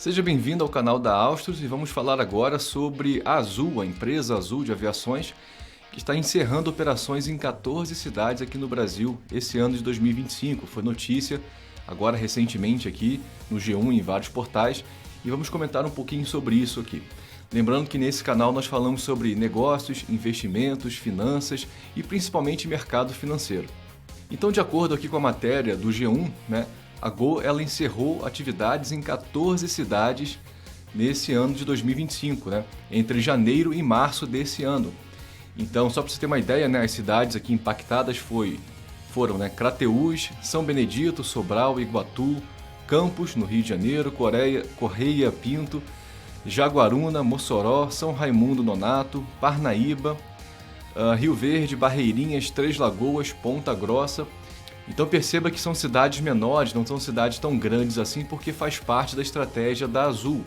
Seja bem-vindo ao canal da Austros e vamos falar agora sobre a Azul, a empresa Azul de aviações, que está encerrando operações em 14 cidades aqui no Brasil esse ano de 2025. Foi notícia agora recentemente aqui no G1 em vários portais e vamos comentar um pouquinho sobre isso aqui. Lembrando que nesse canal nós falamos sobre negócios, investimentos, finanças e principalmente mercado financeiro. Então, de acordo aqui com a matéria do G1, a Gol ela encerrou atividades em 14 cidades nesse ano de 2025, entre janeiro e março desse ano. Então, só para você ter uma ideia, as cidades aqui impactadas foram Crateús, São Benedito, Sobral, Iguatu, Campos, no Rio de Janeiro, Correia Pinto, Jaguaruna, Mossoró, São Raimundo Nonato, Parnaíba, Rio Verde, Barreirinhas, Três Lagoas, Ponta Grossa. Então perceba que são cidades menores, não são cidades tão grandes assim, porque faz parte da estratégia da Azul.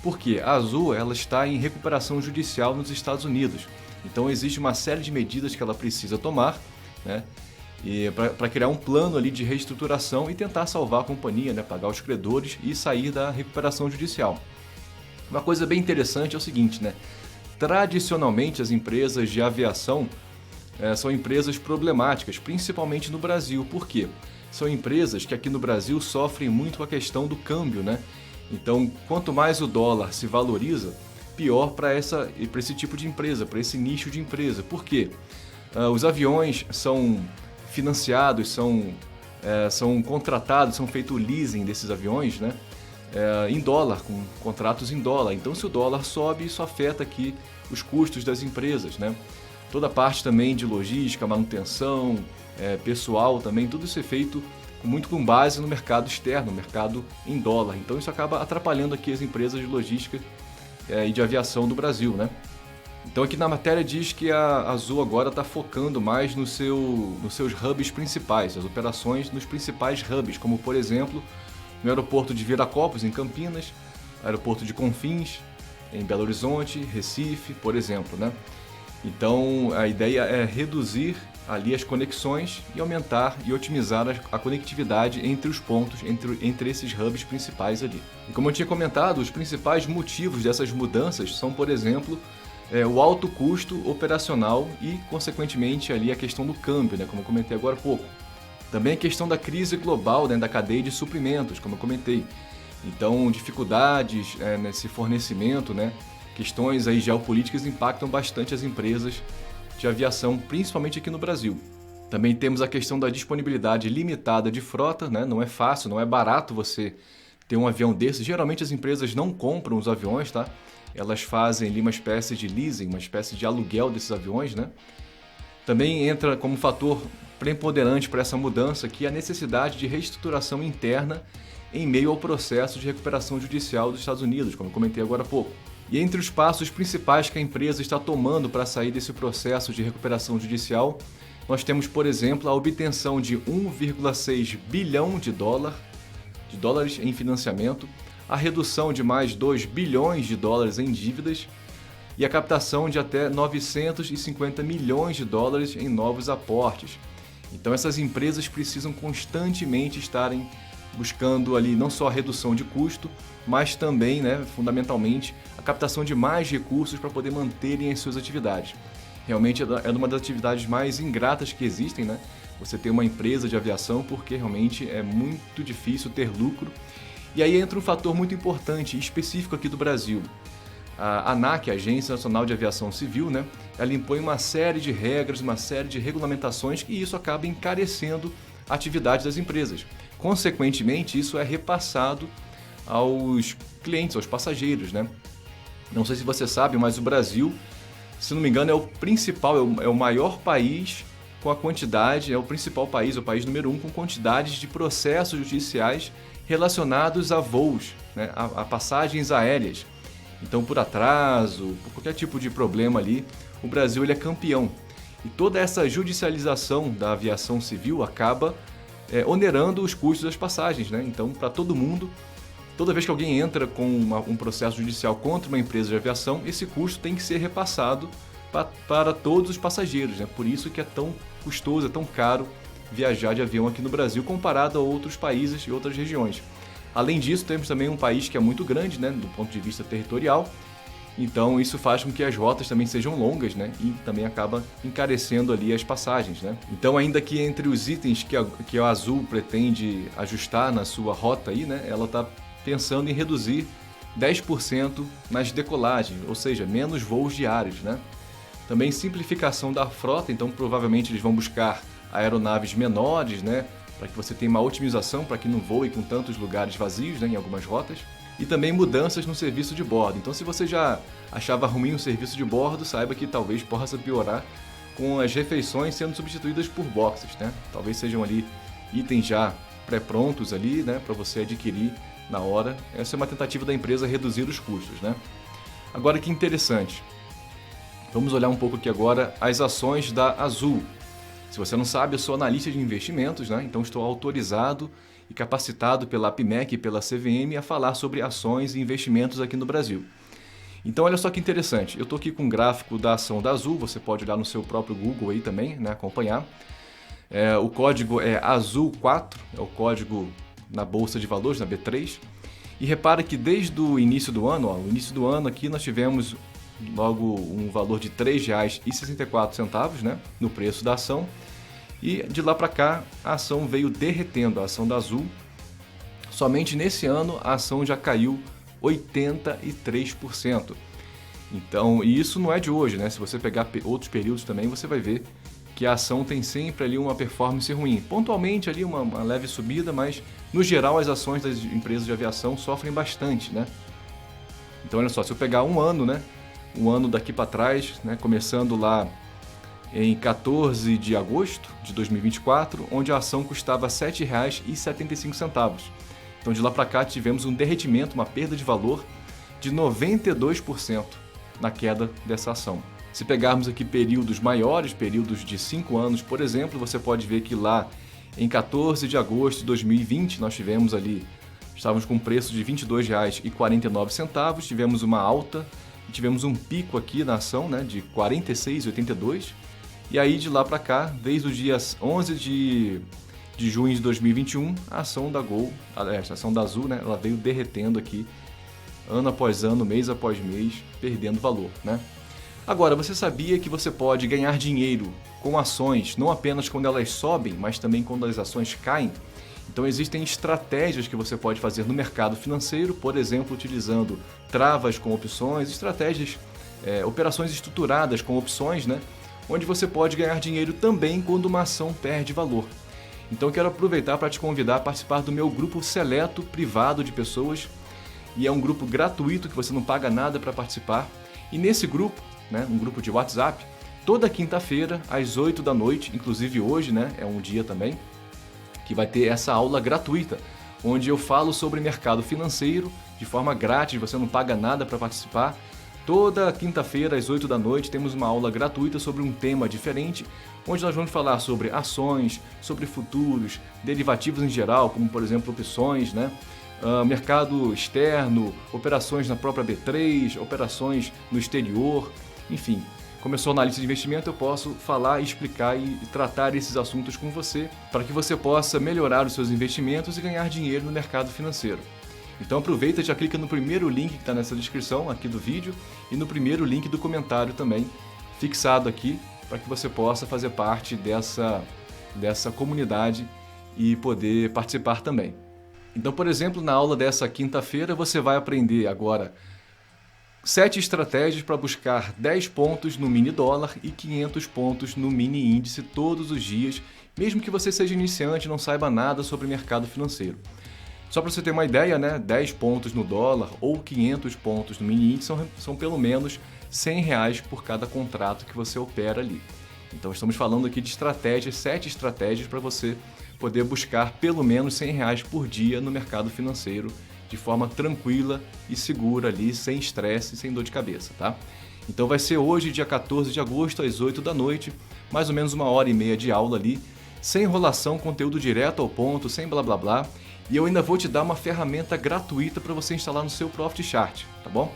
Porque a Azul ela está em recuperação judicial nos Estados Unidos. Então existe uma série de medidas que ela precisa tomar, para criar um plano ali de reestruturação e tentar salvar a companhia, pagar os credores e sair da recuperação judicial. Uma coisa bem interessante é o seguinte, tradicionalmente as empresas de aviação são empresas problemáticas, principalmente no Brasil. Por quê? São empresas que aqui no Brasil sofrem muito com a questão do câmbio, Então, quanto mais o dólar se valoriza, pior para esse tipo de empresa, para esse nicho de empresa. Por quê? Os aviões são financiados, são contratados, são feito leasing desses aviões, em dólar, com contratos em dólar. Então, se o dólar sobe, isso afeta aqui os custos das empresas, Toda a parte também de logística, manutenção, pessoal também, tudo isso é feito muito com base no mercado externo, no mercado em dólar. Então isso acaba atrapalhando aqui as empresas de logística e de aviação do Brasil, Então aqui na matéria diz que a Azul agora está focando mais nos seus hubs principais, as operações nos principais hubs, como por exemplo no aeroporto de Viracopos, em Campinas, aeroporto de Confins, em Belo Horizonte, Recife, por exemplo, Então a ideia é reduzir ali as conexões e aumentar e otimizar a conectividade entre os pontos, entre esses hubs principais ali. E como eu tinha comentado, os principais motivos dessas mudanças são, por exemplo, o alto custo operacional e, consequentemente, ali a questão do câmbio, como eu comentei agora há pouco. Também a questão da crise global da cadeia de suprimentos, como eu comentei. Então, dificuldades nesse fornecimento, questões aí geopolíticas impactam bastante as empresas de aviação, principalmente aqui no Brasil. Também temos a questão da disponibilidade limitada de frota, Não é fácil, não é barato você ter um avião desse. Geralmente as empresas não compram os aviões, Elas fazem ali uma espécie de leasing, uma espécie de aluguel desses aviões, Também entra como fator preponderante para essa mudança aqui a necessidade de reestruturação interna em meio ao processo de recuperação judicial dos Estados Unidos, como eu comentei agora há pouco. E entre os passos principais que a empresa está tomando para sair desse processo de recuperação judicial, nós temos, por exemplo, a obtenção de 1,6 bilhão de dólares em financiamento, a redução de mais 2 bilhões de dólares em dívidas e a captação de até 950 milhões de dólares em novos aportes. Então essas empresas precisam constantemente estarem buscando ali não só a redução de custo, mas também, fundamentalmente, a captação de mais recursos para poder manterem as suas atividades. Realmente é uma das atividades mais ingratas que existem, Você ter uma empresa de aviação, porque realmente é muito difícil ter lucro. E aí entra um fator muito importante, específico aqui do Brasil. A ANAC, a Agência Nacional de Aviação Civil, ela impõe uma série de regras, uma série de regulamentações e isso acaba encarecendo a atividade das empresas. Consequentemente, isso é repassado aos clientes, aos passageiros, Não sei se você sabe, mas o Brasil, se não me engano, é o maior país com a quantidade, é o principal país, o país número 1 com quantidades de processos judiciais relacionados a voos, a passagens aéreas. Então, por atraso, por qualquer tipo de problema ali, o Brasil ele é campeão. E toda essa judicialização da aviação civil acaba onerando os custos das passagens, Então, para todo mundo, toda vez que alguém entra com um processo judicial contra uma empresa de aviação, esse custo tem que ser repassado para todos os passageiros, Por isso que é tão custoso, é tão caro viajar de avião aqui no Brasil comparado a outros países e outras regiões. Além disso, temos também um país que é muito grande, né, do ponto de vista territorial, então isso faz com que as rotas também sejam longas, né, e também acaba encarecendo ali as passagens, né. Então, ainda que entre os itens que a Azul pretende ajustar na sua rota aí, né, ela está pensando em reduzir 10% nas decolagens, ou seja, menos voos diários, né. Também simplificação da frota, então provavelmente eles vão buscar aeronaves menores, né, para que você tenha uma otimização, para que não voe com tantos lugares vazios, né, em algumas rotas. E também mudanças no serviço de bordo. Então, se você já achava ruim o serviço de bordo, saiba que talvez possa piorar com as refeições sendo substituídas por boxes, né? Talvez sejam ali itens já pré-prontos ali, né, para você adquirir na hora. Essa é uma tentativa da empresa reduzir os custos, né? Agora, que interessante. Vamos olhar um pouco aqui agora as ações da Azul. Se você não sabe, eu sou analista de investimentos, né? Então estou autorizado e capacitado pela APMEC e pela CVM a falar sobre ações e investimentos aqui no Brasil. Então olha só que interessante, eu estou aqui com um gráfico da ação da Azul, você pode olhar no seu próprio Google aí também, né? Acompanhar. O código é Azul4, é o código na Bolsa de Valores, na B3. E repara que desde o início do ano, o início do ano aqui nós tivemos logo um valor de R$ 3,64, né, no preço da ação. E de lá para cá a ação veio derretendo, a ação da Azul. Somente nesse ano a ação já caiu 83%. Então, e isso não é de hoje, né? Se você pegar outros períodos também, você vai ver que a ação tem sempre ali uma performance ruim. Pontualmente ali uma leve subida, mas no geral as ações das empresas de aviação sofrem bastante, né? Então olha só, se eu pegar um ano, né? Um ano daqui para trás, né? Começando lá em 14 de agosto de 2024, onde a ação custava R$ 7,75. Então de lá para cá tivemos um derretimento, uma perda de valor de 92% na queda dessa ação. Se pegarmos aqui períodos maiores, períodos de 5 anos, por exemplo, você pode ver que lá em 14 de agosto de 2020 nós tivemos ali, estávamos com um preço de R$ 22,49, tivemos uma alta, tivemos um pico aqui na ação, né, de R$ 46,82, e aí de lá para cá, desde os dias 11 de junho de 2021, a ação da Gol, a ação da Azul, né, ela veio derretendo aqui, ano após ano, mês após mês, perdendo valor, né? Agora, você sabia que você pode ganhar dinheiro com ações, não apenas quando elas sobem, mas também quando as ações caem? Então existem estratégias que você pode fazer no mercado financeiro, por exemplo, utilizando travas com opções, estratégias, operações estruturadas com opções, né? Onde você pode ganhar dinheiro também quando uma ação perde valor. Então eu quero aproveitar para te convidar a participar do meu grupo seleto privado de pessoas, e é um grupo gratuito que você não paga nada para participar. E nesse grupo, né, um grupo de WhatsApp, toda quinta-feira às 8 da noite, inclusive hoje, né, é um dia também, que vai ter essa aula gratuita, onde eu falo sobre mercado financeiro de forma grátis, você não paga nada para participar. Toda quinta-feira às 8 da noite temos uma aula gratuita sobre um tema diferente, onde nós vamos falar sobre ações, sobre futuros, derivativos em geral, como por exemplo opções, né? Mercado externo, operações na própria B3, operações no exterior, enfim. Como eu sou analista de investimento, eu posso falar, explicar e tratar esses assuntos com você, para que você possa melhorar os seus investimentos e ganhar dinheiro no mercado financeiro. Então aproveita e já clica no primeiro link que está nessa descrição aqui do vídeo e no primeiro link do comentário também, fixado aqui, para que você possa fazer parte dessa comunidade e poder participar também. Então, por exemplo, na aula dessa quinta-feira você vai aprender agora 7 estratégias para buscar 10 pontos no mini dólar e 500 pontos no mini índice todos os dias, mesmo que você seja iniciante e não saiba nada sobre mercado financeiro. Só para você ter uma ideia, né, 10 pontos no dólar ou 500 pontos no mini índice são pelo menos R$ 100 por cada contrato que você opera ali. Então estamos falando aqui de estratégias, 7 estratégias para você poder buscar pelo menos R$ 100 por dia no mercado financeiro de forma tranquila e segura ali, sem estresse, sem dor de cabeça, tá? Então vai ser hoje, dia 14 de agosto, às 8 da noite, mais ou menos 1h30 de aula ali, sem enrolação, conteúdo direto ao ponto, sem blá blá blá, e eu ainda vou te dar uma ferramenta gratuita para você instalar no seu Profit Chart, tá bom?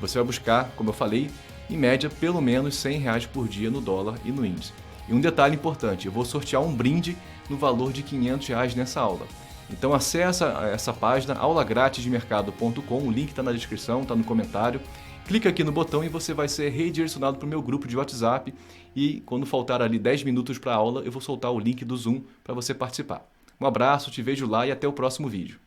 Você vai buscar, como eu falei, em média, pelo menos R$ 100 por dia no dólar e no índice. E um detalhe importante, eu vou sortear um brinde no valor de R$ 500 nessa aula. Então acessa essa página aulagratidmercado.com, o link está na descrição, está no comentário. Clica aqui no botão e você vai ser redirecionado para o meu grupo de WhatsApp e quando faltar ali 10 minutos para a aula, eu vou soltar o link do Zoom para você participar. Um abraço, te vejo lá e até o próximo vídeo.